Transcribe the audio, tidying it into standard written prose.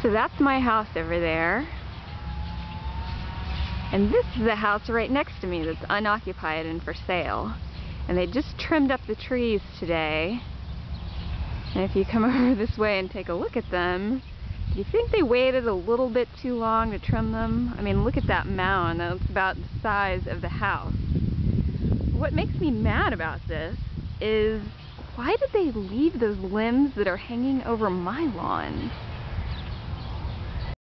So that's my house over there. And this is the house right next to me that's unoccupied and for sale. And they just trimmed up the trees today. And if you come over this way and take a look at them, do you think they waited a little bit too long to trim them? I mean, look at that mound. That's about the size of the house. What makes me mad about this is, why did they leave those limbs that are hanging over my lawn?